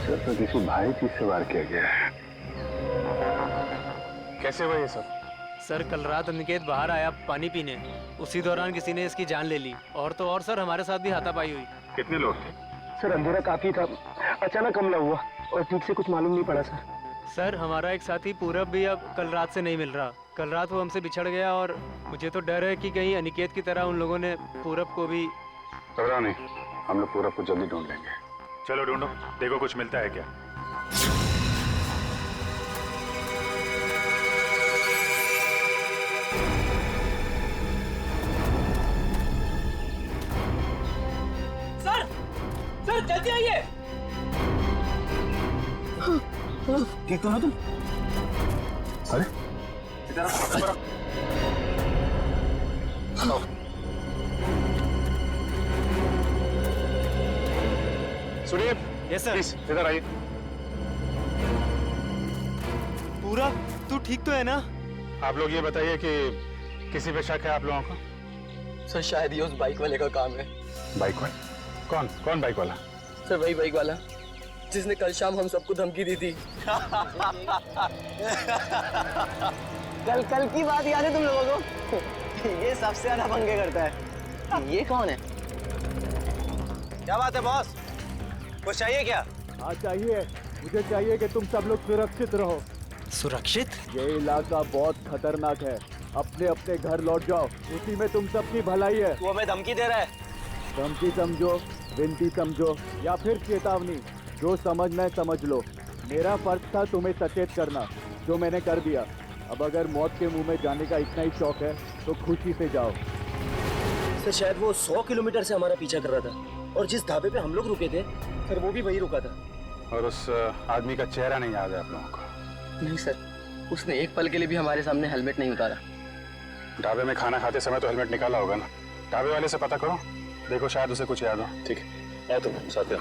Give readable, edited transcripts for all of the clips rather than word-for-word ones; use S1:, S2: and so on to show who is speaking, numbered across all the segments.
S1: Sir तो किसी भारी चीज से वार किया गया है। कैसे हुआ ये सब?
S2: सर कल रात अनिकेत बाहर आया पानी पीने, उसी दौरान किसी ने इसकी जान ले ली। और तो और सर हमारे साथ भी हाथापाई हुई।
S1: कितने लोग थे?
S3: सर अंधेरा काफी था, अचानक हमला हुआ और ठीक से कुछ मालूम नहीं पड़ा सर।
S2: सर हमारा एक साथी पूरब भी अब कल रात से नहीं मिल रहा। कल रात वो हमसे बिछड़ गया और मुझे तो डर है कि कहीं अनिकेत की तरह उन लोगों ने पूरब को भी।
S1: घबराओ नहीं, हम लोग पूरब को जल्दी ढूंढ लेंगे।
S4: चलो ढूंढो, देखो कुछ मिलता है क्या।
S2: सर जल्दी आइए।
S3: ठीक तो ना तुम?
S1: अरे सुनिए।
S2: Yes sir.
S1: प्लीज इधर आइए।
S2: पूरब तू ठीक तो है ना?
S1: आप लोग ये बताइए कि किसी पे शक है आप लोगों को?
S3: सर शायद ये उस बाइक वाले का काम है।
S1: बाइक वाला? कौन कौन बाइक वाला?
S3: सर वही बाइक वाला जिसने कल शाम हम सबको धमकी दी थी। कल की बात याद है तुम लोगों को? ये सबसे ज्यादा पंगे करता है। ये कौन है?
S5: क्या बात है बॉस, कुछ चाहिए क्या?
S6: हाँ चाहिए, मुझे चाहिए कि तुम सब लोग सुरक्षित रहो।
S2: सुरक्षित?
S6: ये इलाका बहुत खतरनाक है। अपने अपने घर लौट जाओ, उसी में तुम सबकी भलाई है।
S5: वो हमें धमकी दे रहा है।
S6: धमकी समझो, विनती समझो या फिर चेतावनी, जो समझना है समझ लो। मेरा फर्ज था तुम्हें सचेत करना, जो मैंने कर दिया। अब अगर मौत के मुंह में जाने का इतना ही शौक है तो खुशी से जाओ।
S3: सर शायद वो 100 किलोमीटर से हमारा पीछा कर रहा था और जिस ढाबे पे हम लोग रुके थे सर वो भी वही रुका था।
S1: और उस आदमी का चेहरा नहीं याद है आप लोगों को?
S3: नहीं सर, उसने एक पल के लिए भी हमारे सामने हेलमेट नहीं उतारा।
S1: ढाबे में खाना खाते समय तो हेलमेट निकाला होगा ना? ढाबे वाले से पता करो, देखो शायद उसे कुछ याद हो। ठीक है, आए तुम साथ में।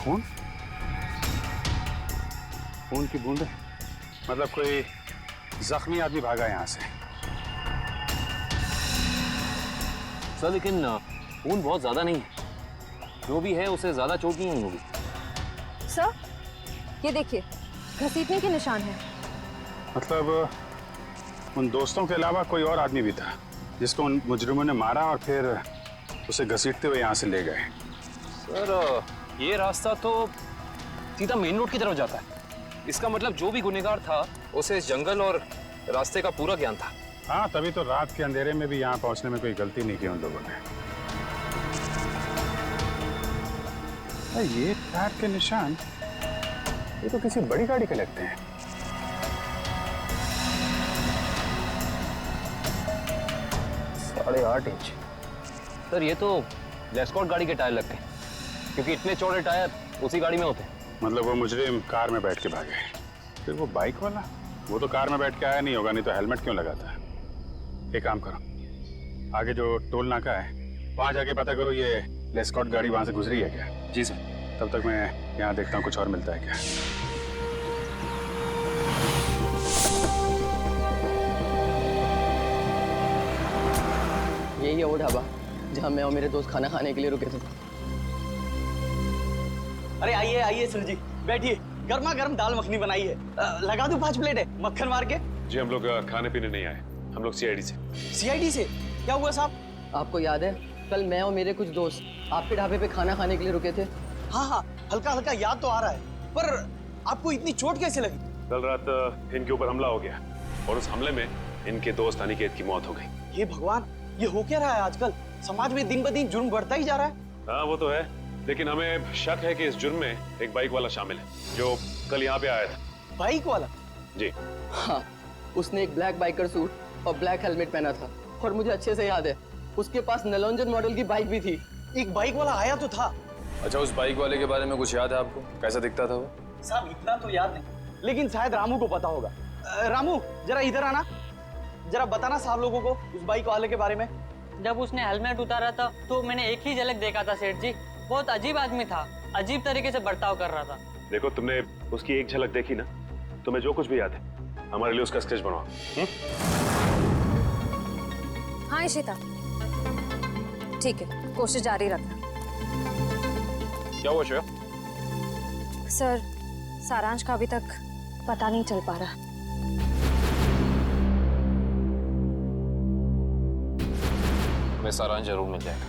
S1: खून? खून की बूंदें? मतलब कोई जख्मी आदमी भागा यहाँ से?
S7: सर लेकिन खून बहुत ज्यादा नहीं है, जो भी है उसे ज्यादा चोट नहीं हुई होगी।
S8: सर ये देखिए, घसीटने के निशान हैं।
S1: मतलब उन दोस्तों के अलावा कोई और आदमी भी था जिसको उन मुजरिमों ने मारा और फिर उसे घसीटते हुए यहाँ से ले गए?
S7: सर ये रास्ता तो सीधा मेन रोड की तरफ जाता है। इसका मतलब जो भी गुनहगार था उसे इस जंगल और रास्ते का पूरा ज्ञान था।
S1: हाँ, तभी तो रात के अंधेरे में भी यहाँ पहुँचने में कोई गलती नहीं की उन लोगों ने। ये टायर के निशान, ये तो किसी बड़ी गाड़ी के लगते हैं।
S7: साढ़े 8 इंच। सर ये तो एस्कॉर्ट गाड़ी के टायर लगते हैं, क्योंकि इतने चौड़े टायर उसी गाड़ी में होते हैं।
S1: मतलब वो मुजरिम कार में बैठ के भागे, फिर वो बाइक वाला, वो तो कार में बैठ के आया नहीं होगा, नहीं तो हेलमेट क्यों लगाता है? एक काम करो, आगे जो टोल नाका है वहां जाके पता करो ये एस्कॉर्ट गाड़ी वहां से गुजरी है क्या।
S7: जी सर।
S1: तब तक मैं यहाँ देखता हूँ कुछ और मिलता है क्या।
S3: यही है वो ढाबा जहाँ मैं और मेरे दोस्त खाना खाने के लिए रुके थे।
S5: अरे आइए आइए सर जी, बैठिए। गर्मा गर्म दाल मखनी बनाई है, लगा दूं 5 प्लेट है मक्खन मार के?
S4: जी हम लोग खाने पीने नहीं आए, हम लोग सीआईडी से।
S5: सीआईडी से? क्या हुआ साहब?
S3: आपको याद है कल मैं और मेरे कुछ दोस्त आपके ढाबे पे खाना खाने के लिए रुके थे?
S5: हाँ हाँ, हल्का हल्का याद तो आ रहा है, पर आपको इतनी चोट कैसे लगी?
S4: कल रात इनके ऊपर हमला हो गया और उस हमले में इनके दोस्त अनिकेत की मौत हो गई।
S5: ये भगवान, ये हो क्या रहा है आजकल? समाज में दिन ब दिन जुर्म बढ़ता ही जा रहा है।
S4: हाँ वो तो है, लेकिन हमें शक है कि इस जुर्म में एक बाइक वाला शामिल है जो कल यहाँ पे आया था।
S5: बाइक वाला?
S4: जी
S3: हाँ, उसने एक ब्लैक बाइकर सूट और ब्लैक हेलमेट पहना था और मुझे अच्छे से याद है उसके पास नलोंजन मॉडल की बाइक भी थी।
S5: एक बाइक वाला आया तो था।
S7: अच्छा, उस बाइक वाले के बारे में कुछ याद है आपको? कैसा दिखता था वो?
S5: साहब इतना तो याद नहीं, लेकिन शायद रामू को पता होगा। रामू जरा इधर आना, जरा बताना साहब लोगों को उस बाइक वाले के बारे में।
S9: जब उसने हेलमेट उतारा था तो मैंने एक ही झलक देखा था सेठ जी। बहुत अजीब आदमी था, अजीब तरीके से बर्ताव कर रहा था।
S4: देखो, तुमने उसकी एक झलक देखी ना, तुम्हें जो कुछ भी याद है हमारे लिए उसका स्केच बनवाओ।
S8: हाँ इशिता, ठीक है, कोशिश जारी रखना।
S7: क्या हुआ श्रेया?
S8: सर, सारांश का अभी तक पता नहीं चल पा रहा।
S7: हमें सारांश जरूर मिल जाएगा।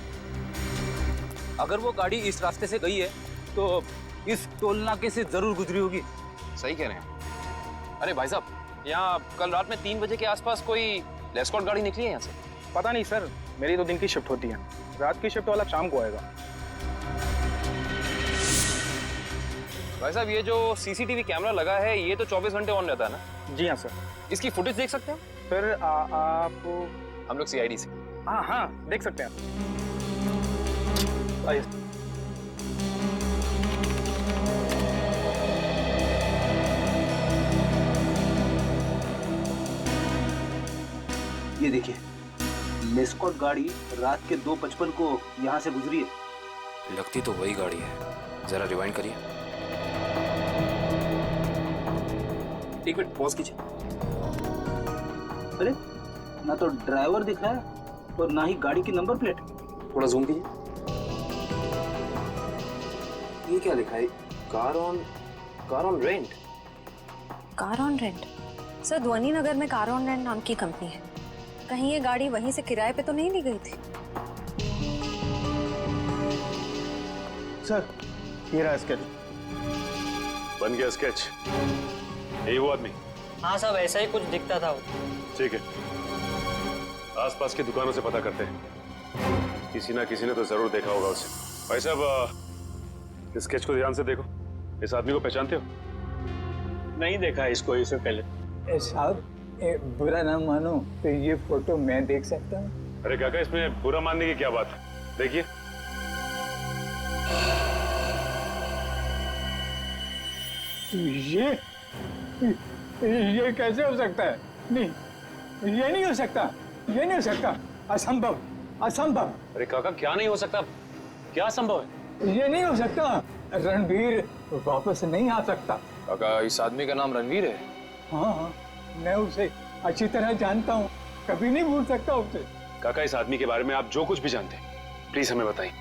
S5: अगर वो गाड़ी इस रास्ते से गई है तो इस टोल नाके से जरूर गुजरी होगी।
S7: सही कह रहे हैं। अरे भाई साहब, यहाँ कल रात में 3 बजे के आसपास कोई एस्कॉर्ट गाड़ी निकली है यहाँ से?
S5: पता नहीं सर, मेरी तो दिन की शिफ्ट होती है, रात की शिफ्ट वाला शाम को आएगा।
S7: भाई साहब, ये जो सीसीटीवी कैमरा लगा है ये तो 24 घंटे ऑन रहता है ना?
S5: जी हाँ सर।
S7: इसकी फुटेज देख सकते हैं
S5: सर आप
S7: हम लोग सीआईडी से?
S5: हाँ हाँ देख सकते हैं। आइए।
S10: ये देखिए, लेस्कॉट गाड़ी रात के 2:55 को यहाँ से गुजरी है।
S7: लगती तो वही गाड़ी है। जरा रिवाइंड करिए।
S10: एक मिनट पॉज कीजिए। अरे, ना तो ड्राइवर दिख रहा है और ना ही गाड़ी की नंबर प्लेट।
S7: थोड़ा जूम कीजिए। ये क्या लिखा है? Car on rent.
S8: Car on rent? Sir, ध्वनि नगर में कार ऑन रेंट नाम की कंपनी है। कहीं ये गाड़ी वहीं से किराए पे तो नहीं ली गई थी?
S5: सर, ये रहा स्केच।
S4: बन गया स्केच? यही वो आदमी?
S9: हाँ सब ऐसा ही कुछ दिखता था वो।
S4: ठीक है, आसपास की दुकानों से पता करते हैं। किसी ना किसी ने तो जरूर देखा होगा उसे। भाई साहब, इस स्केच को ध्यान से देखो। इस आदमी को पहचानते हो?
S5: नहीं देखा इसको इससे पहले।
S11: साहब, बुरा ना मानो तो ये फोटो मैं देख सकता हूँ?
S4: अरे काका, इसमें बुरा मानने की क्या बात है? देखिए।
S11: ये कैसे हो सकता है? नहीं, ये नहीं हो सकता, ये नहीं हो सकता, असंभव, असंभव।
S4: अरे काका, क्या नहीं हो सकता? क्या संभव है?
S11: ये नहीं हो सकता। रणवीर वापस नहीं आ सकता।
S7: काका, इस आदमी का नाम रणवीर है?
S11: हाँ, मैं उसे अच्छी तरह जानता हूँ, कभी नहीं भूल सकता उसे।
S4: काका, इस आदमी के बारे में आप जो कुछ भी जानते हैं प्लीज हमें बताइए।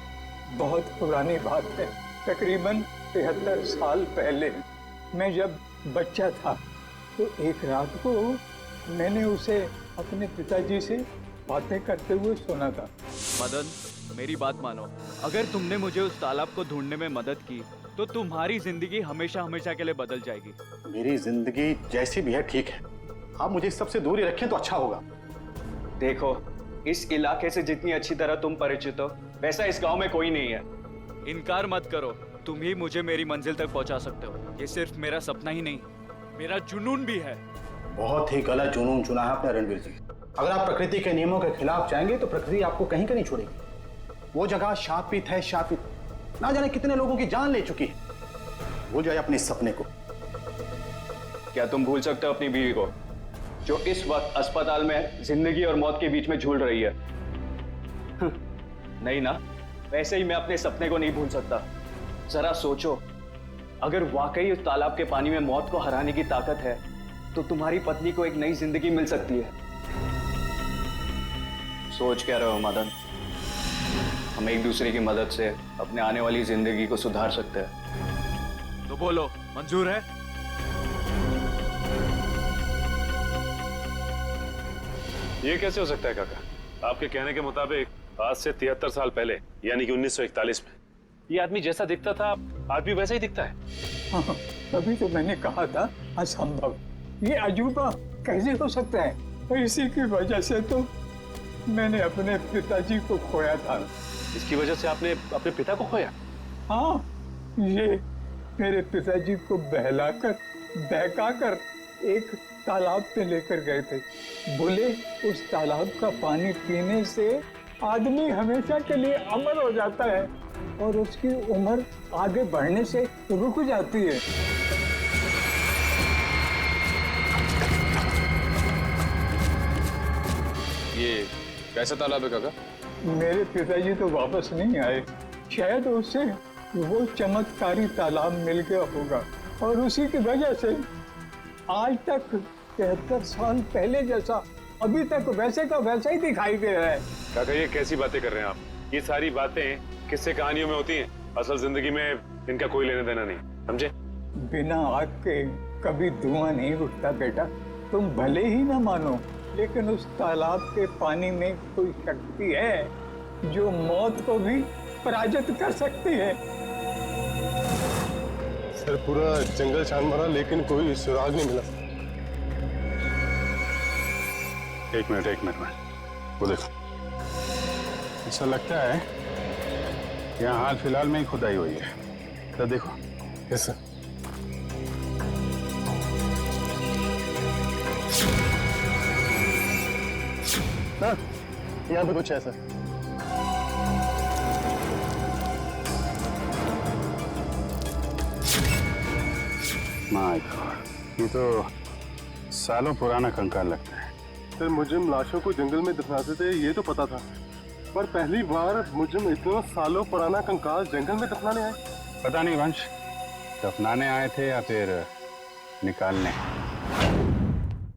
S11: बहुत पुरानी बात है, तकरीबन 73 साल पहले मैं जब बच्चा था तो एक रात को मैंने उसे अपने पिताजी से बातें करते हुए सुना था।
S6: मदन, मेरी बात मानो, अगर तुमने मुझे उस तालाब को ढूंढने में मदद की तो तुम्हारी जिंदगी हमेशा हमेशा के लिए बदल जाएगी।
S1: मेरी जिंदगी जैसी भी है ठीक है, आप मुझे इस सबसे दूर ही रखें तो अच्छा होगा।
S5: देखो, इस इलाके से जितनी अच्छी तरह तुम परिचित हो वैसा इस गांव में कोई नहीं है।
S6: इनकार मत करो, तुम ही मुझे मेरी मंजिल तक पहुंचा सकते हो। ये सिर्फ मेरा सपना ही नहीं, मेरा जुनून भी है।
S1: बहुत ही गलत जुनून चुना है आपने रणवीर जी। अगर आप प्रकृति के नियमों के खिलाफ जाएंगे तो प्रकृति आपको कहीं का नहीं छोड़ेगी। वो जगह शापित है, शापित। ना जाने कितने लोगों की जान ले चुकी है। भूल जाए अपने सपने को।
S5: क्या तुम भूल सकते हो अपनी बीवी को, जो इस वक्त अस्पताल में जिंदगी और मौत के बीच में झूल रही है? नहीं ना, वैसे ही मैं अपने सपने को नहीं भूल सकता। जरा सोचो, अगर वाकई उस तालाब के पानी में मौत को हराने की ताकत है तो तुम्हारी पत्नी को एक नई जिंदगी मिल सकती है। सोच क्या रहे हो मदन? हम एक दूसरे की मदद से अपने आने वाली जिंदगी को सुधार सकते हैं।
S6: तो बोलो, मंजूर है?
S4: ये कैसे हो सकता है काका? आपके कहने के मुताबिक आज से 73 साल पहले यानी कि 1941 में ये आदमी जैसा दिखता था आज भी वैसा ही दिखता है।
S11: हाँ, तभी तो मैंने कहा था असंभव। ये अजूबा कैसे हो सकता है? और इसी की वजह से तो मैंने अपने पिताजी को खोया था।
S4: इसकी वजह से आपने अपने पिता को खोया?
S11: हाँ, ये मेरे पिताजी को बहकाकर एक तालाब पे लेकर गए थे। बोले उस तालाब का पानी पीने से आदमी हमेशा के लिए अमर हो जाता है और उसकी उम्र आगे बढ़ने से रुक जाती है।
S7: ये कैसा तालाब है काका?
S11: मेरे पिताजी तो वापस नहीं आए, शायद उसे वो चमत्कारी तालाब मिल गया होगा और उसी की वजह से आज तक 73 साल पहले जैसा अभी तक वैसे का वैसा ही दिखाई दे रहा है।
S4: काका ये कैसी बातें कर रहे हैं आप? ये सारी बातें किस्से कहानियों में होती हैं, असल जिंदगी में इनका कोई लेना देना नहीं, समझे?
S11: बिना आग के कभी धुआं नहीं उठता बेटा। तुम भले ही ना मानो, लेकिन उस तालाब के पानी में कोई शक्ति है जो मौत को भी पराजित कर सकती है।
S12: सर पूरा जंगल छान मारा लेकिन कोई सुराग नहीं मिला।
S1: एक मिनट वो देखो, ऐसा लगता है यहाँ हाल फिलहाल में ही खुदाई हुई है। तो देखो।
S12: Yes sir. हाँ, यहाँ पे कुछ है सर।
S1: माय गॉड, ये तो सालों पुराना कंकाल लगता है।
S12: सर मुजरिम लाशों को जंगल में दफनाते थे ये तो पता था, पर पहली बार मुजरिम इतना सालों पुराना कंकाल जंगल में दफनाने आए।
S1: पता नहीं वंश, दफनाने आए थे या फिर निकालने।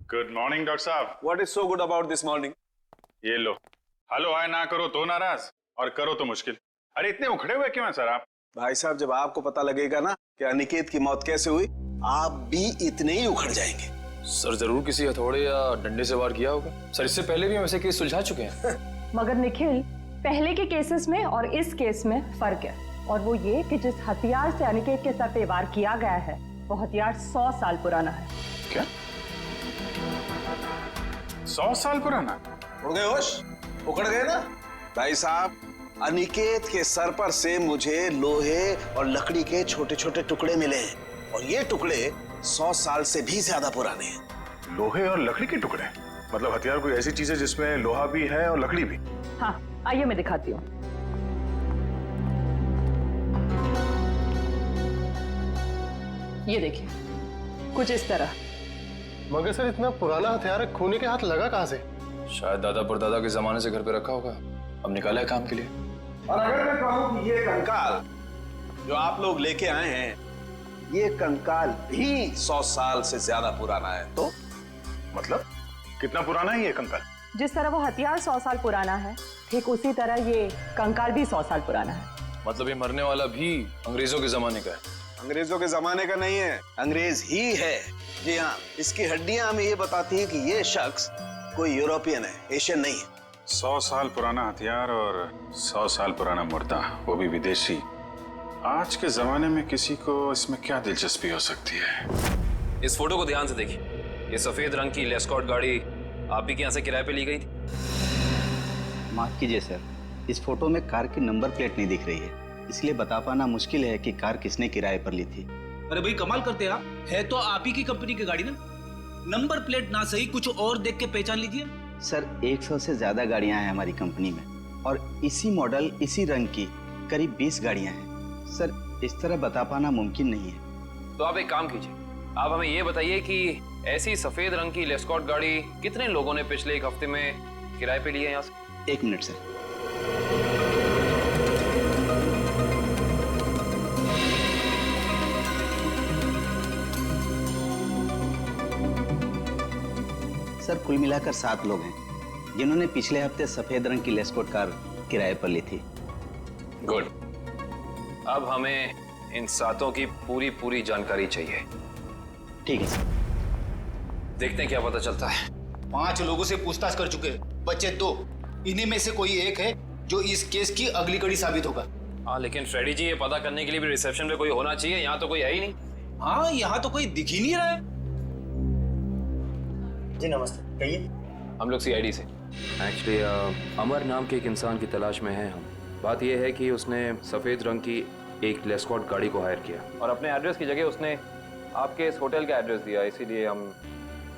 S1: गुड मॉर्निंग डॉक्टर साहब।
S13: What is so good about this morning?
S1: ये लो। हेलो हाय ना करो तो नाराज और करो तो मुश्किल। अरे इतने उखड़े हुए क्यों हैं सर आप?
S13: भाई साहब, जब आपको पता लगेगा ना कि अनिकेत की मौत कैसे हुई, आप भी इतने ही उखड़ जाएंगे।
S7: सर जरूर किसी हथौड़े या डंडे से वार किया होगा। सर इससे पहले भी हम ऐसे केस सुलझा चुके हैं।
S14: मगर निखिल, पहले के केसेस में और इस केस में फर्क है, और वो ये कि जिस हथियार से अनिकेत के सर पे वार किया गया है वो हथियार 100 साल पुराना है।
S1: क्या? 100 साल पुराना?
S13: उड़ गए होश? उखड़ गए ना? भाई साहब, अनिकेत के सर पर से मुझे लोहे और लकड़ी के छोटे छोटे टुकड़े मिले हैं, और ये टुकड़े 100 साल से भी ज्यादा पुराने हैं।
S1: लोहे और लकड़ी के टुकड़े? मतलब हथियार कोई ऐसी चीज है जिसमें लोहा भी है और लकड़ी भी?
S14: हाँ, आइए मैं दिखाती हूँ। ये देखिए, कुछ इस तरह।
S12: मगर सर इतना पुराना हथियार खूनी के हाथ लगा कहाँ से?
S7: शायद दादा परदादा के जमाने से घर पे रखा होगा, अब निकाला है काम के लिए।
S13: और अगर मैं कहूं कि ये कंकाल जो आप लोग लेके आए हैं, ये कंकाल भी 100 साल से ज्यादा पुराना है, तो
S1: मतलब कितना पुराना है ये कंकाल?
S14: जिस तरह वो हथियार 100 साल पुराना है, ठीक उसी तरह ये कंकाल भी 100 साल पुराना है।
S7: मतलब ये मरने वाला भी अंग्रेजों के जमाने का है?
S13: अंग्रेजों के जमाने का नहीं है, अंग्रेज ही है। जी हाँ, इसकी हड्डियां हमें ये बताती है कि ये शख्स कोई यूरोपियन है, एशियन नहीं है।
S1: 100 साल पुराना हथियार और 100 साल पुराना मुर्दा, वो भी विदेशी। आज के जमाने में किसी को इसमें क्या दिलचस्पी हो सकती है?
S7: इस फोटो को ध्यान से देखिए। ये सफेद रंग की लेस्कॉट गाड़ी आप ही के यहाँ से किराए पे ली गई थी?
S10: माफ कीजिए सर, इस फोटो में कार की नंबर प्लेट नहीं दिख रही है, इसलिए बता पाना मुश्किल है कि कार किसने किराए पर ली थी। अरे भाई कमाल करते हैं आप, है तो आप ही की कंपनी की गाड़ी ना, नंबर प्लेट ना सही कुछ और देख के पहचान लीजिए। सर 100 से ज्यादा गाड़ियां हैं हमारी कंपनी में, और इसी मॉडल इसी रंग की करीब 20 गाड़ियां हैं। सर इस तरह बता पाना मुमकिन नहीं है।
S7: तो आप एक काम कीजिए, आप हमें ये बताइए कि ऐसी सफेद रंग की लेस्कॉट गाड़ी कितने लोगों ने पिछले एक हफ्ते में किराए पे ली है यहाँ से?
S10: 1 मिनट सर। सर कुल मिलाकर 7 लोग हैं जिन्होंने पिछले हफ्ते सफेद रंग की लेस्कॉट कार किराए पर ली थी।
S7: गुड, अब हमें इन 7 की पूरी जानकारी चाहिए।
S10: ठीक है सर।
S7: देखते हैं क्या पता चलता है।
S10: 5 लोगों से पूछताछ कर चुके, बचे 2। इन्हीं में से कोई एक है जो इस केस की अगली कड़ी साबित होगा।
S7: हाँ लेकिन फ्रेडी जी, ये पता करने के लिए भी रिसेप्शन पे कोई होना चाहिए, यहाँ तो कोई है ही नहीं।
S10: हाँ, यहाँ तो कोई दिख ही नहीं रहा है।
S15: जी नमस्ते, कहिए।
S7: हम लोग CID से। एक्चुअली अमर नाम के एक इंसान की तलाश में हैं हम। बात यह है कि उसने सफ़ेद रंग की एक लेस्कॉट गाड़ी को हायर किया और अपने एड्रेस की जगह उसने आपके इस होटल का एड्रेस दिया, इसीलिए हम।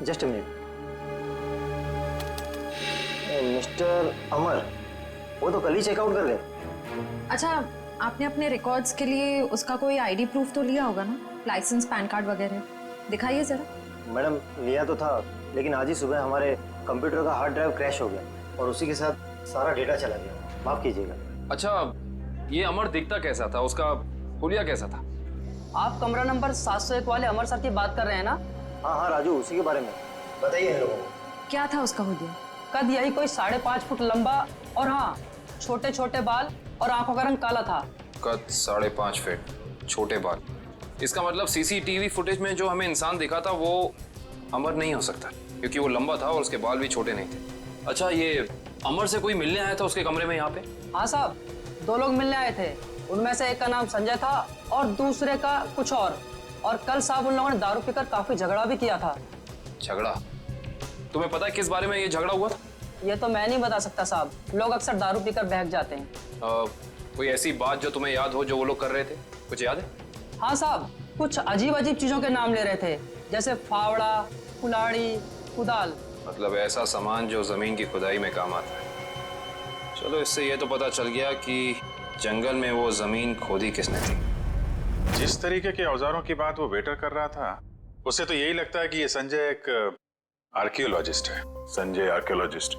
S15: Just a minute. मिस्टर अमर, वो तो कल ही चेकआउट कर गए।
S8: अच्छा, आपने अपने रिकॉर्ड्स के लिए उसका कोई ID प्रूफ तो लिया होगा ना, लाइसेंस, पैन कार्ड वगैरह? दिखाइए जरा।
S15: मैडम लिया तो था, लेकिन आज ही सुबह हमारे कंप्यूटर का हार्ड ड्राइव क्रैश हो गया और उसी के साथ सारा डेटा चला गया, माफ कीजिएगा।
S7: अच्छा, ये अमर दिखता कैसा था, उसका हुलिया कैसा था?
S9: आप कमरा नंबर 701 वाले अमर सर की बात कर रहे हैं ना?
S15: हाँ हाँ राजू, उसी के बारे में। बताइए इन लोगों को।
S8: क्या था उसका हुलिया?
S9: कद यही कोई 5.5 फुट लंबा और हाँ छोटे छोटे बाल और आंखों का रंग काला था।
S7: कद 5.5 फीट, छोटे बाल। इसका मतलब सीसीटीवी फुटेज में जो हमें इंसान दिखा था वो अमर नहीं हो सकता, क्योंकि वो लंबा था और उसके बाल भी छोटे नहीं थे। अच्छा, ये अमर से कोई मिलने आया था उसके कमरे में यहाँ पे?
S9: हाँ साहब, 2 लोग मिलने आए थे। उनमें से एक का नाम संजय था और दूसरे का कुछ और कल साहब उन लोगों ने दारू पीकर काफी झगड़ा भी किया था।
S7: झगड़ा? तुम्हें पता है किस बारे में ये झगड़ा हुआ था?
S9: ये तो मैं नहीं बता सकता साहब, लोग अक्सर दारू पीकर बहक जाते हैं।
S7: कोई ऐसी बात जो तुम्हें याद हो जो वो लोग कर रहे थे, कुछ याद है?
S9: हाँ साहब, कुछ अजीब अजीब चीजों के नाम ले रहे थे, जैसे फावड़ा, कुल्हाड़ी, कुदाल।
S7: मतलब ऐसा सामान जो जमीन की खुदाई में काम आता है। चलो, इससे ये तो पता चल गया कि जंगल में वो जमीन खोदी किसने थी।
S1: जिस तरीके के औजारों की बात वो वेटर कर रहा था, उससे तो यही लगता है कि ये संजय एक आर्कियोलॉजिस्ट है।
S16: संजय आर्कियोलॉजिस्ट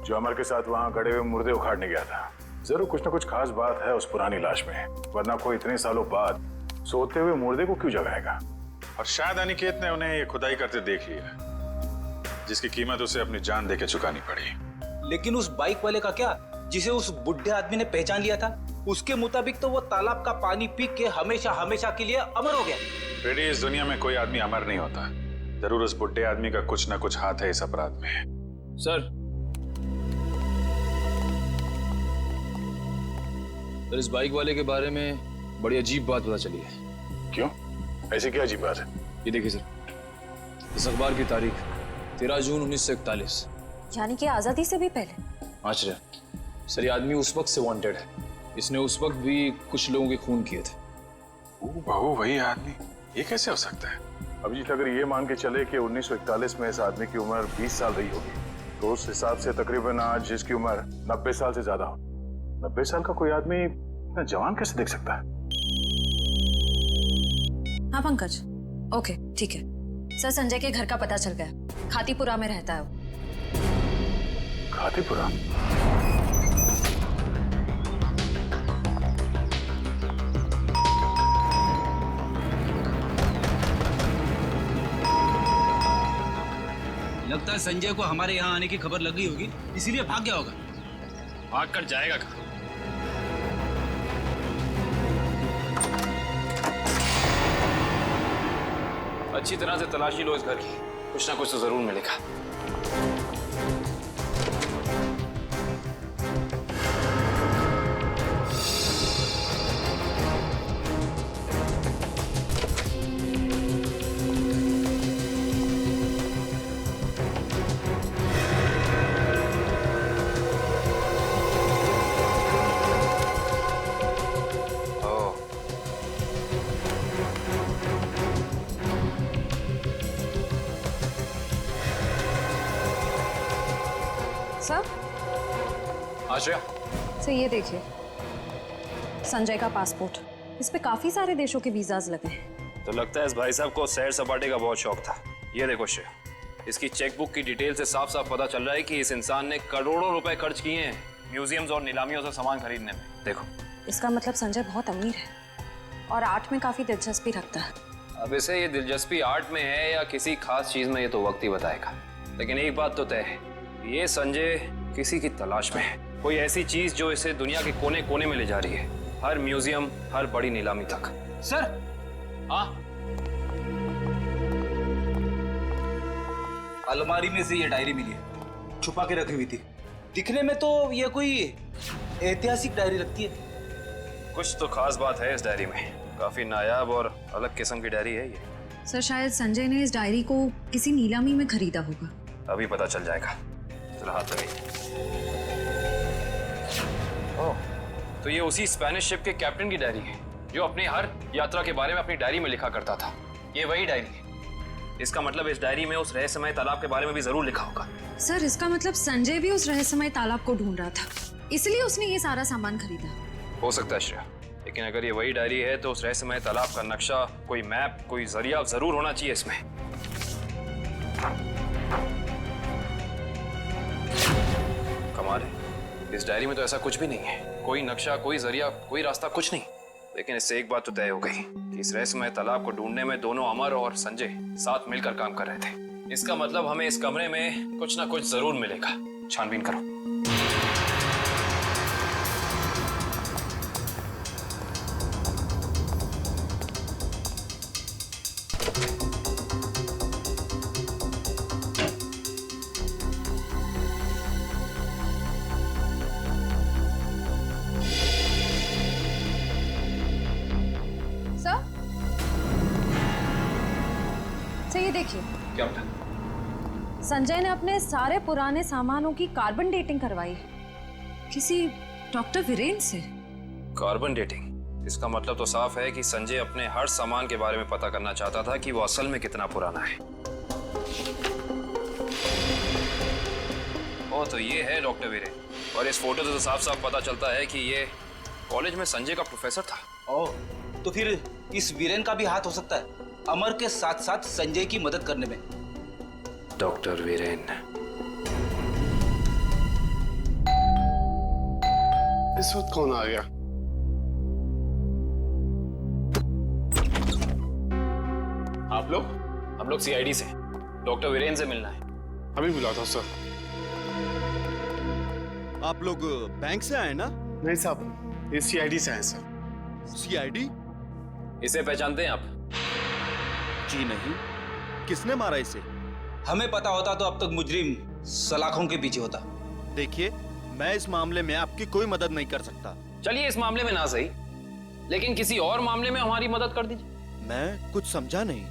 S16: जो अमर के साथ वहां गड़े हुए मुर्दे उखाड़ने गया था। जरूर कुछ ना कुछ खास बात है उस पुरानी लाश में, वरना कोई इतने सालों बाद सोते हुए मुर्दे को क्यों जगाएगा।
S1: और शायद अनिकेत ने उन्हें ये खुदाई करते देख लिया, जिसकी कीमत उसे अपनी जान देके चुकानी पड़ी।
S10: लेकिन उस बाइक वाले का क्या, जिसे उस बुढ़े आदमी ने पहचान लिया था? उसके मुताबिक तो वो तालाब का पानी पी के हमेशा हमेशा के लिए अमर हो गया।
S1: फ्रेडी, इस दुनिया में कोई आदमी अमर नहीं होता। जरूर उस बुढ़े आदमी का कुछ ना कुछ हाथ है इस अपराध में।
S7: सर, इस बाइक वाले के बारे में बड़ी अजीब बात पता चली है।
S16: क्यों? ऐसी क्या अजीब बात है?
S7: ये देखिए सर, इस अखबार की तारीख 13 जून 1941,
S8: यानी कि आजादी से भी पहले।
S7: आश्चर्य सर, ये आदमी उस वक्त से वांटेड है। इसने उस वक्त भी कुछ लोगों के खून किए थे।
S1: बहू, वही आदमी? ये कैसे हो सकता है?
S16: अभिजीत, अगर ये मान के चले कि 1941 में इस आदमी की उम्र 20 साल रही होगी, तो उस हिसाब से तकरीबन आज जिसकी उम्र 90 साल से ज्यादा हो, 90 साल का कोई आदमी इतना जवान कैसे दिख सकता है?
S8: हाँ पंकज, ओके ठीक है सर। संजय के घर का पता चल गया, खातीपुरा में रहता है वो।
S16: खातीपुरा?
S10: लगता है संजय को हमारे यहाँ आने की खबर लग गई होगी, इसीलिए भाग गया होगा।
S7: भाग कर जाएगा कहाँ? अच्छी तरह से तलाशी लो इस घर की, कुछ ना कुछ तो जरूर मिलेगा।
S8: सर,
S7: आश्रया,
S8: सर ये देखिए, संजय का पासपोर्ट। इस पे काफी सारे देशों के वीजाज लगे हैं।
S7: तो लगता है इस भाई साहब को सैर सपाटे का बहुत शौक था। ये देखो श्रेया, इसकी चेकबुक की डिटेल से साफ साफ पता चल रहा है कि इस इंसान ने करोड़ों रुपए खर्च किए हैं म्यूजियम्स और नीलामियों से सामान खरीदने में। देखो,
S8: इसका मतलब संजय बहुत अमीर है और आर्ट में काफी दिलचस्पी रखता है।
S7: अब इसे ये दिलचस्पी आर्ट में है या किसी खास चीज में, ये तो वक्त ही बताएगा। लेकिन एक बात तो तय है, ये संजय किसी की तलाश में है, कोई ऐसी चीज जो इसे दुनिया के कोने कोने में ले जा रही है, हर म्यूजियम, हर बड़ी नीलामी तक।
S10: सर,
S7: हाँ,
S10: अलमारी में से ये डायरी मिली है, छुपा के रखी हुई थी। दिखने में तो ये कोई ऐतिहासिक डायरी लगती है।
S7: कुछ तो खास बात है इस डायरी में, काफी नायाब और अलग किस्म की डायरी है ये।
S8: सर, शायद संजय ने इस डायरी को किसी नीलामी में खरीदा होगा।
S7: अभी पता चल जाएगा। जरा हाथ लगाइए। ओह, तो ये उसी स्पेनिश शिप के कैप्टन की डायरी है जो अपनी हर यात्रा के बारे में अपनी डायरी में लिखा करता था। ये वही डायरी है। इसका मतलब इस डायरी में उस रहस्यमय तालाब के बारे में भी जरूर लिखा होगा।
S8: सर, इसका मतलब संजय भी उस रहस्यमय तालाब को ढूंढ रहा था, इसलिए उसने ये सारा सामान खरीदा।
S7: हो सकता है श्रेया, लेकिन अगर ये वही डायरी है तो उस रहस्यमय तालाब का नक्शा, कोई मैप, कोई जरिया जरूर होना चाहिए इसमें। कमाल है, इस डायरी में तो ऐसा कुछ भी नहीं है, कोई नक्शा, कोई जरिया, कोई रास्ता, कुछ नहीं। लेकिन इससे एक बात तो तय हो गई कि इस रहस्यमय तालाब को ढूंढने में दोनों अमर और संजय साथ मिलकर काम कर रहे थे। इसका मतलब हमें इस कमरे में कुछ ना कुछ जरूर मिलेगा। छानबीन करो।
S8: ये देखिए,
S7: क्या बेटा?
S8: संजय ने अपने सारे पुराने सामानों की कार्बन डेटिंग करवाई किसी डॉक्टर वीरेन से।
S7: Carbon dating? इसका मतलब तो साफ है कि संजय अपने हर सामान के बारे में पता करना चाहता था कि वो असल में कितना पुराना है। ओ तो ये है डॉक्टर वीरेन, और इस फोटो से तो साफ साफ पता चलता है कि ये कॉलेज में संजय का प्रोफेसर था।
S10: ओह, तो फिर इस वीरेन का भी हाथ हो सकता है अमर के साथ साथ संजय की मदद करने में।
S7: डॉक्टर वीरेन।
S12: इस वक्त कौन आ गया?
S7: आप लोग? हम लोग सीआईडी से, डॉक्टर वीरेन से मिलना है।
S12: अभी बुला था सर।
S6: आप लोग बैंक से आए ना?
S12: नहीं साहब, ये सीआईडी से आए सर।
S6: सीआईडी?
S7: इसे पहचानते हैं आप?
S6: जी नहीं। किसने मारा इसे?
S10: हमें पता होता तो अब तक मुजरिम सलाखों के पीछे होता।
S6: देखिए, मैं इस मामले में आपकी कोई मदद नहीं कर सकता।
S7: चलिए इस मामले में ना सही, लेकिन किसी और मामले में हमारी मदद कर दीजिए।
S6: मैं कुछ समझा नहीं।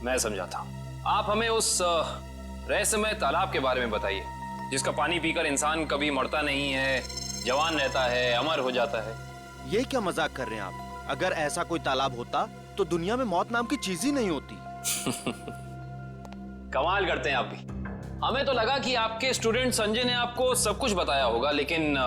S7: मैं समझाता हूँ। आप हमें उस रहस्यमय तालाब के बारे में बताइए, जिसका पानी पीकर इंसान कभी मरता नहीं है, जवान रहता है, अमर हो जाता है।
S6: ये क्या मजाक कर रहे हैं आप? अगर ऐसा कोई तालाब होता तो दुनिया में मौत नाम की चीज ही नहीं होती।
S7: कमाल करते हैं आप भी। हमें तो लगा कि आपके स्टूडेंट संजय ने आपको सब कुछ बताया होगा, लेकिन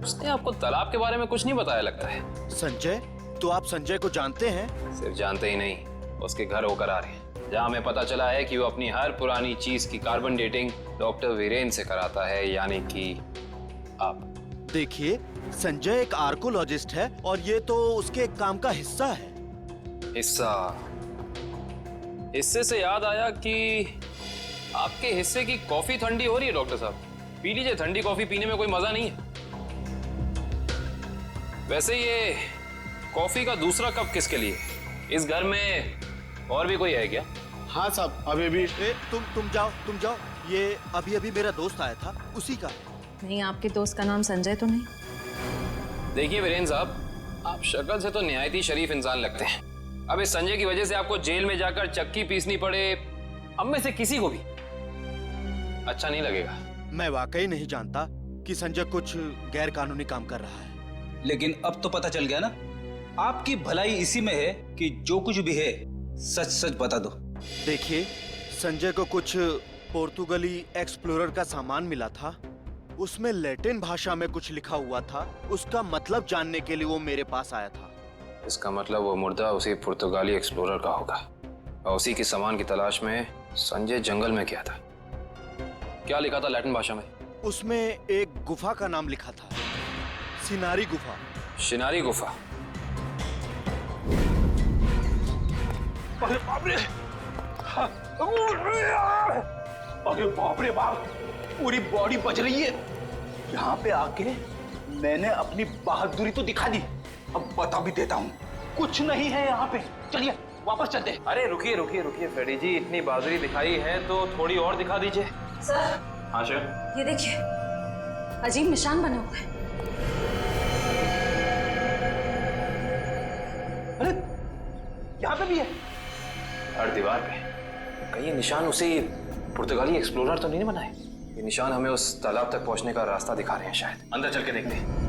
S7: उसने आपको तालाब के बारे में कुछ नहीं बताया लगता है।
S6: संजय? तो आप संजय को जानते हैं?
S7: सिर्फ जानते ही नहीं, उसके घर होकर आ रहे हैं, जहाँ हमें पता चला है कि वो अपनी हर पुरानी चीज की कार्बन डेटिंग डॉक्टर वीरेन से कराता है, यानी कि आप।
S6: देखिए, संजय एक आर्कोलॉजिस्ट है और ये तो उसके काम का हिस्सा है।
S7: हिस्सा? हिस्से से याद आया कि आपके हिस्से की कॉफी ठंडी हो रही है डॉक्टर साहब, पी लीजिए। ठंडी कॉफी पीने में कोई मजा नहीं है। वैसे ये कॉफी का दूसरा कप किसके लिए? इस घर में और भी कोई है क्या?
S12: हाँ साहब, अभी भी।
S6: तुम जाओ। ये अभी मेरा दोस्त आया था, उसी का है।
S8: नहीं, आपके दोस्त का नाम संजय तो नहीं?
S7: देखिए वीरेन साहब, आप शक्ल से तो निहायत ही शरीफ इंसान लगते हैं। अब इस संजय की वजह से आपको जेल में जाकर चक्की पीसनी पड़े, हम में से किसी को भी अच्छा नहीं लगेगा।
S6: मैं वाकई नहीं जानता कि संजय कुछ गैर कानूनी काम कर रहा है।
S10: लेकिन अब तो पता चल गया ना। आपकी भलाई इसी में है कि जो कुछ भी है सच सच बता दो।
S6: देखिए, संजय को कुछ पोर्तुगली एक्सप्लोरर का सामान मिला था। उसमें लैटिन भाषा में कुछ लिखा हुआ था। उसका मतलब जानने के लिए वो मेरे पास आया था।
S7: इसका मतलब वो मुर्दा उसी पुर्तगाली एक्सप्लोरर का होगा, और उसी के सामान की तलाश में संजय जंगल में गया था। क्या लिखा था लैटिन भाषा में?
S6: उसमें एक गुफा का नाम लिखा था, सिनारी गुफा।
S7: शिनारी गुफा?
S10: अरे बाप रे! अरे बाप रे बाप! पूरी बॉडी बच रही है। यहाँ पे आके मैंने अपनी बहादुरी तो दिखा दी, अब बता भी देता हूँ। कुछ नहीं है यहाँ पे, चलिए वापस चलते हैं।
S7: अरे रुकिए फ्रेडी जी, इतनी बहादुरी दिखाई है तो थोड़ी और दिखा दीजिए।
S8: सर।
S7: हाँ सर।
S8: ये देखिए, अजीब निशान बने हुए हैं।
S10: अरे यहाँ पे भी है।
S7: हर दीवार पे। कहीं ये निशान उसी पुर्तगाली एक्सप्लोरर तो नहीं बनाए? ये निशान हमें उस तालाब तक पहुंचने का रास्ता दिखा रहे हैं शायद। अंदर चल के देखते हैं।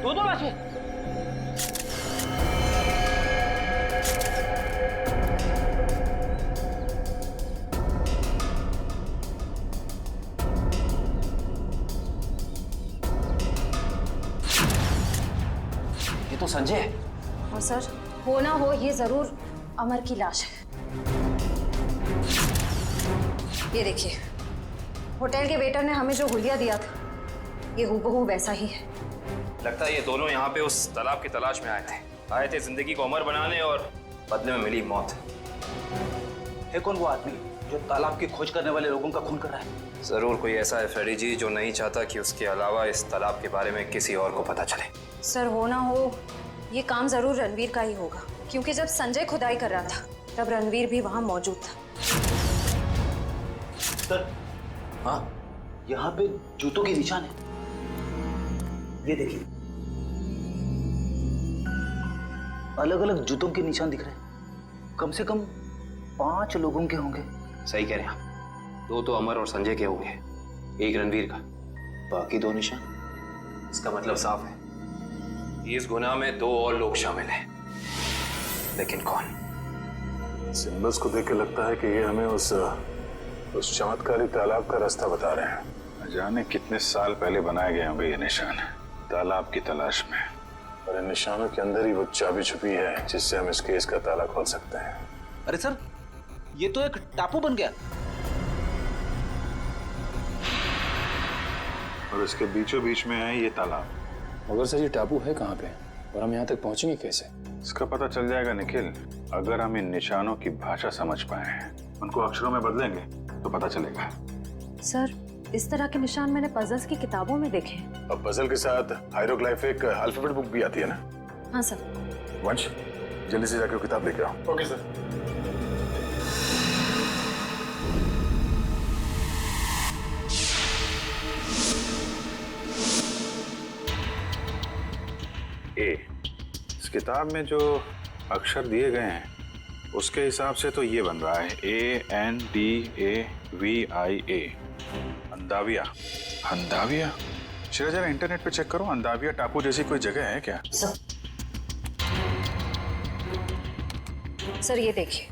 S10: दो लाशें।
S7: ये तो संजय है।
S8: और सर, हो ना हो ये जरूर अमर की लाश है। ये देखिए, होटल के वेटर ने हमें जो हुलिया दिया था, ये हूबहू वैसा ही है।
S7: लगता है ये दोनों यहाँ पे उस तालाब की तलाश में आए थे जिंदगी को अमर बनाने और बदले में मिली मौत।
S10: है कौन वो आदमी जो तालाब की खोज करने वाले लोगों का खून कर रहा है?
S7: जरूर कोई ऐसा है फ्रेडी जी जो नहीं चाहता कि उसके अलावा इस तालाब के बारे में किसी और को पता चले।
S8: सर हो ना हो ये काम जरूर रणवीर का ही होगा, क्योंकि जब संजय खुदाई कर रहा था तब रणवीर भी वहां मौजूद था।
S10: सर, हाँ, यहाँ पे जूतों के निशान है। ये देखिए, अलग अलग जूतों के निशान दिख रहे हैं। कम से कम 5 लोगों के होंगे।
S7: सही कह रहे हैं आप। 2 तो अमर और संजय के होंगे, 1 रणवीर का,
S10: बाकी 2 निशान।
S7: इसका मतलब साफ है इस गुनाह में 2 और लोग शामिल हैं, लेकिन कौन?
S16: सिंबल्स को देख के लगता है कि ये हमें उस चमत्कारी तालाब का रास्ता बता रहे हैं।
S1: न जाने कितने साल पहले बनाए गए होंगे ये निशान, तालाब की तलाश में।
S16: और इन निशानों के अंदर ही वो चाबी छुपी है जिससे हम इस केस का ताला खोल सकते हैं।
S10: अरे सर, ये तो एक टापू बन गया।
S1: और इसके बीचों बीच में है ये तालाब।
S7: मगर सर ये टापू है कहाँ पे और हम यहाँ तक पहुँचेंगे कैसे?
S1: इसका पता चल जाएगा निखिल, अगर हम इन निशानों की भाषा समझ पाए, उनको अक्षरों में बदलेंगे तो पता चलेगा।
S8: सर इस तरह के निशान मैंने पजल्स की किताबों में देखे हैं।
S16: अब पजल के साथ हायरोग्लाइफिक अल्फाबेट बुक भी आती है ना?
S8: हाँ सर।
S16: वंश, जल्दी से जाकर किताब लेके आओ।
S12: Okay sir.
S1: इस किताब में जो अक्षर दिए गए हैं उसके हिसाब से तो ये बन रहा है ANDAVIA, अंदाविया। अंदाविया? चलो जरा इंटरनेट पे चेक करो, अंदाविया टापू जैसी कोई जगह है क्या?
S8: सर ये देखिए,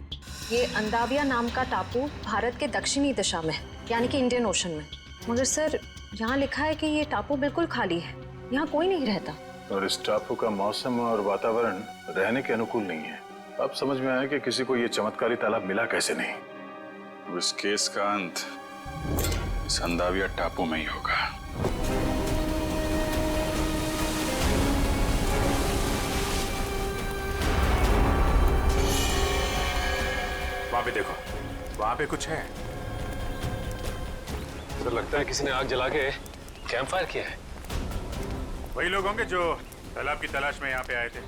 S8: ये अंदाविया नाम का टापू भारत के दक्षिणी दिशा में, यानी कि इंडियन ओशन में। मगर सर यहाँ लिखा है कि ये टापू बिल्कुल खाली है, यहाँ कोई नहीं रहता।
S16: और इस टापू का मौसम और वातावरण रहने के अनुकूल नहीं है। अब समझ में आया कि किसी को ये चमत्कारी तालाब मिला कैसे नहीं।
S1: अब इस केस का अंत इस अंदाविया टापू में ही होगा। वहां पे देखो, वहां पे कुछ है।
S4: सर लगता है किसी ने आग जला के कैंप फायर किया है।
S1: वही लोग होंगे जो तालाब की तलाश में यहाँ पे आए थे।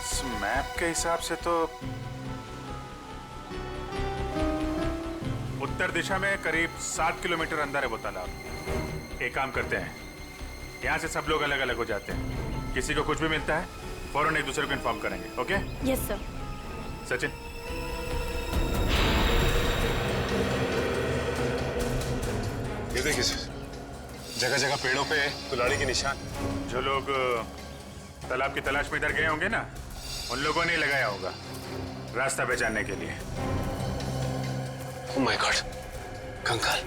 S1: इस मैप के हिसाब से तो उत्तर दिशा में करीब 7 किलोमीटर अंदर है वो तालाब। एक काम करते हैं, यहाँ से सब लोग अलग अलग हो जाते हैं। किसी को कुछ भी मिलता है फौरन एक दूसरे को इन्फॉर्म करेंगे। ओके?
S14: Yes sir.
S1: सचिन,
S4: ये देखिए सर, जगह जगह पेड़ों पे कुल्हाड़ी के निशान।
S1: जो लोग तालाब की तलाश में इधर गए होंगे ना, उन लोगों ने लगाया होगा रास्ता पहचानने के लिए।
S4: ओह माय गॉड, कंकाल।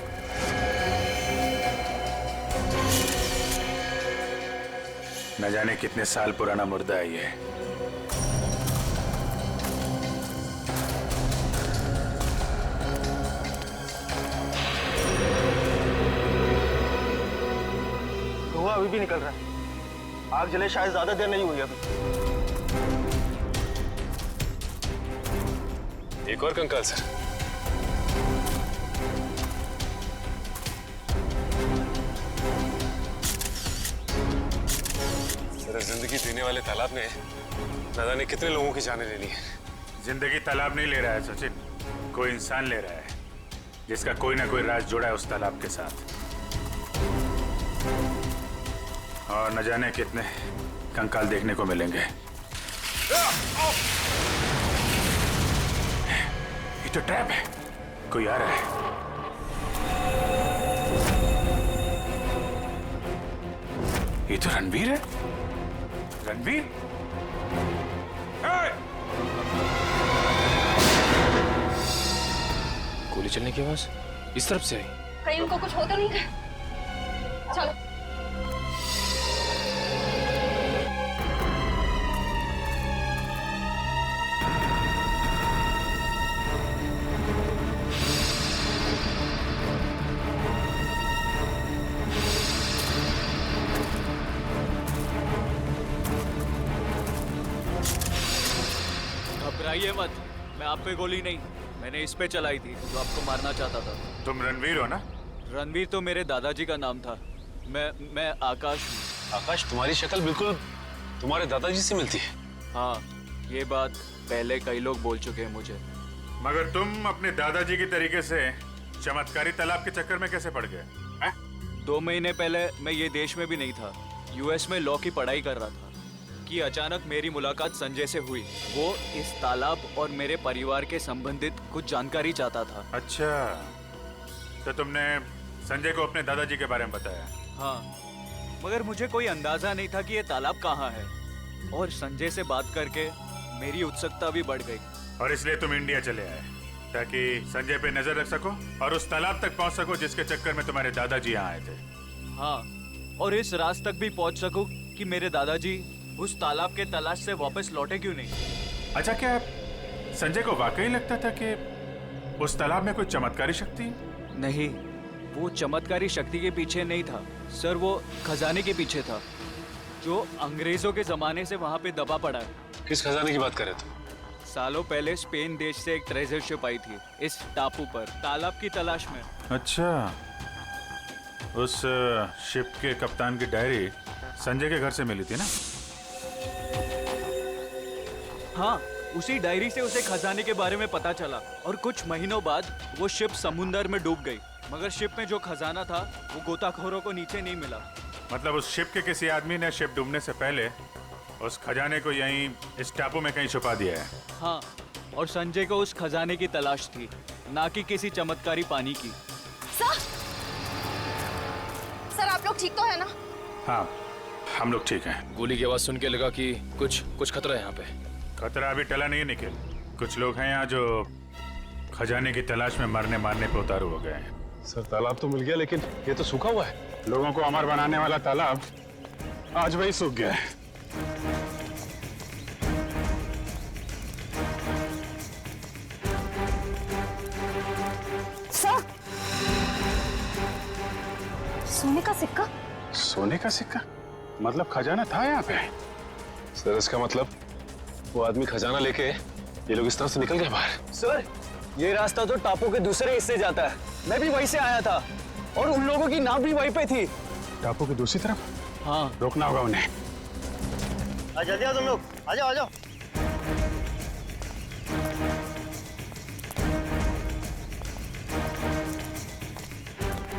S1: न जाने कितने साल पुराना मुर्दा है ये।
S10: धुआं अभी भी निकल रहा है। आग जले शायद ज्यादा देर नहीं हुई अभी।
S4: एक और कंकाल सर। सर जिंदगी देने वाले तालाब ने न जाने कितने लोगों की जानें ले ली है।
S1: जिंदगी तालाब नहीं ले रहा है सचिन, कोई इंसान ले रहा है जिसका कोई ना कोई राज जुड़ा है उस तालाब के साथ। और न जाने कितने कंकाल देखने को मिलेंगे। ये तो ट्रैप है, कोई आ रहा है। ये तो रणवीर है। रणवीर?
S7: गोली चलने की आवाज इस तरफ से आई।
S8: कहीं उनको कुछ होता नहीं है। चलो।
S5: घबराइए मत, मैं आप पे गोली नहीं, मैंने इस पे चलाई थी जो आपको मारना चाहता था।
S1: तुम रणवीर हो ना?
S5: रणवीर तो मेरे दादाजी का नाम था। मैं आकाश हूँ।
S4: आकाश, तुम्हारी शक्ल बिल्कुल तुम्हारे दादाजी से मिलती है।
S5: हाँ, ये बात पहले कई लोग बोल चुके हैं मुझे।
S1: मगर तुम अपने दादाजी की तरीके से चमत्कारी तालाब के चक्कर में कैसे पड़ गए?
S5: 2 महीने पहले मैं ये देश में भी नहीं था, यूएस में लॉ की पढ़ाई कर रहा था कि अचानक मेरी मुलाकात संजय से हुई। वो इस तालाब और मेरे परिवार के संबंधित कुछ जानकारी चाहता था।
S1: अच्छा, तो तुमने संजय को अपने दादाजी के बारे में बताया?
S5: हाँ, मगर मुझे कोई अंदाजा नहीं था कि ये तालाब कहाँ है, और संजय से बात करके मेरी उत्सुकता भी बढ़ गई।
S1: और इसलिए तुम इंडिया चले आए ताकि संजय पे नजर रख सको और उस तालाब तक पहुंच सको जिसके चक्कर में तुम्हारे दादाजी यहाँ आए थे।
S5: हाँ, और इस राज तक भी पहुंच सकूं कि मेरे दादाजी उस तालाब के तलाश से वापस लौटे क्यों नहीं।
S1: अच्छा, क्या संजय को वाकई लगता था कि उस तालाब में कोई चमत्कारी शक्ति है?
S5: नहीं, वो चमत्कारी शक्ति के पीछे नहीं था सर, वो खजाने के पीछे था जो अंग्रेजों के जमाने से वहाँ पे दबा पड़ा है।
S4: किस खजाने की बात कर रहे थे?
S5: सालों पहले स्पेन देश से एक ट्रेजर शिप आई थी इस टापू पर तालाब की तलाश में।
S1: अच्छा, उस शिप के कप्तान की डायरी संजय के घर से मिली थी ना?
S5: हाँ, उसी डायरी से उसे खजाने के बारे में पता चला और कुछ महीनों बाद वो शिप समुंदर में डूब गई। मगर शिप में जो खजाना था वो गोताखोरों को नीचे नहीं मिला।
S1: मतलब उस शिप के किसी आदमी ने शिप डूबने से पहले उस खजाने को यहीं इस टापू में कहीं छुपा दिया है।
S5: हाँ, और संजय को उस खजाने की तलाश थी, ना कि किसी चमत्कारी पानी की।
S8: सर आप लोग ठीक तो है ना?
S1: हाँ, हम लोग ठीक हैं।
S7: गोली की आवाज सुन के लगा कि कुछ खतरा है यहाँ पे।
S1: खतरा अभी टला नहीं है निखिल। कुछ लोग हैं यहाँ जो खजाने की तलाश में मरने मारने पे उतारू हो गए हैं।
S4: सर, तालाब तो मिल गया लेकिन ये तो सूखा हुआ है।
S1: लोगों को अमर बनाने वाला तालाब आज वही सूख गया है।
S8: सर, सोने का सिक्का?
S1: सोने का सिक्का? मतलब खजाना था यहाँ पे?
S4: सर, इसका मतलब वो आदमी खजाना लेके ये लोग इस तरह से निकल गए बाहर।
S5: सर, ये रास्ता तो टापू के दूसरे हिस्से जाता है, मैं भी वहीं से आया था और उन लोगों की नाव भी वहीं पे थी।
S1: टापू की दूसरी तरफ?
S5: हाँ,
S1: रोकना होगा उन्हें।
S15: जल्दी आओ तुम लोग, आ जाओ आ जाओ।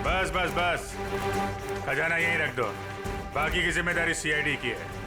S1: बस बस बस, खजाना यहीं रख दो, बाकी की जिम्मेदारी सीआईडी की है।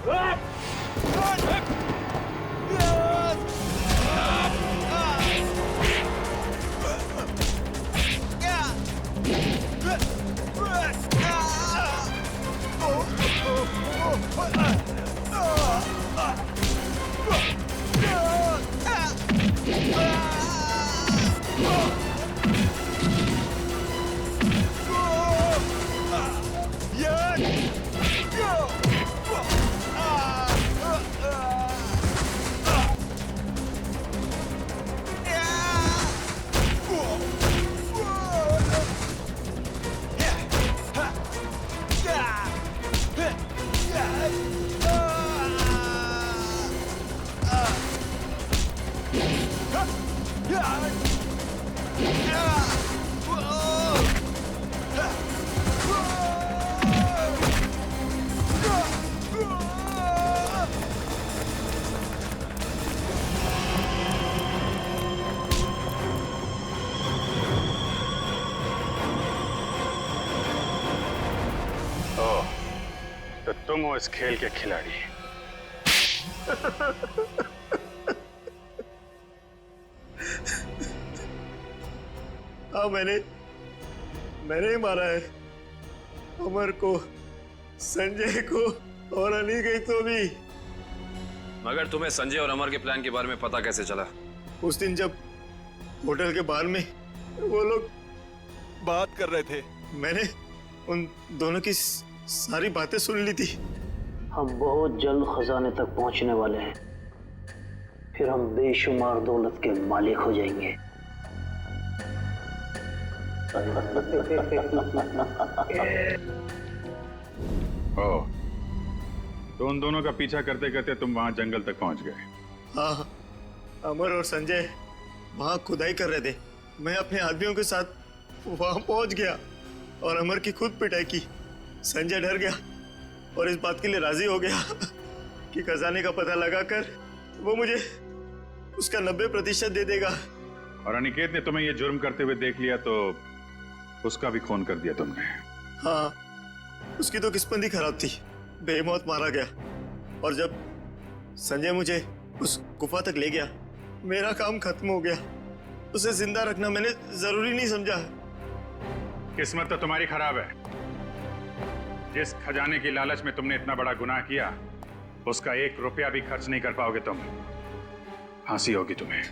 S1: तो तुम हो इस खेल के खिलाड़ी।
S15: हाँ, मैंने ही मारा है अमर को, संजय को और अनिकेत को भी।
S7: मगर तुम्हें संजय और अमर के प्लान के बारे में पता कैसे चला?
S15: उस दिन जब होटल के बाहर में वो लोग बात कर रहे थे, मैंने उन दोनों की सारी बातें सुन ली थी।
S17: हम बहुत जल्द खजाने तक पहुंचने वाले हैं, फिर हम बेशुमार दौलत के मालिक हो जाएंगे।
S1: ओह, तो उन दोनों का पीछा करते करते तुम वहां जंगल तक पहुंच गए।
S15: हाँ, अमर और संजय वहां खुदाई कर रहे थे। मैं अपने आदमियों के साथ वहां पहुंच गया और अमर की खुद पिटाई की। संजय डर गया और इस बात के लिए राजी हो गया कि खजाने का पता लगाकर वो मुझे उसका 90% दे देगा।
S1: और अनिकेत ने तुम्हें ये जुर्म करते हुए देख लिया तो उसका भी खून कर दिया तुमने।
S15: हाँ, उसकी तो किस्मत ही खराब थी, बेमौत मारा गया। और जब संजय मुझे उस गुफा तक ले गया, मेरा काम खत्म हो गया। उसे जिंदा रखना मैंने जरूरी नहीं समझा।
S1: किस्मत तो तुम्हारी खराब है। जिस खजाने की लालच में तुमने इतना बड़ा गुनाह किया, उसका 1 रुपया भी खर्च नहीं कर पाओगे तुम। फांसी होगी तुम्हें।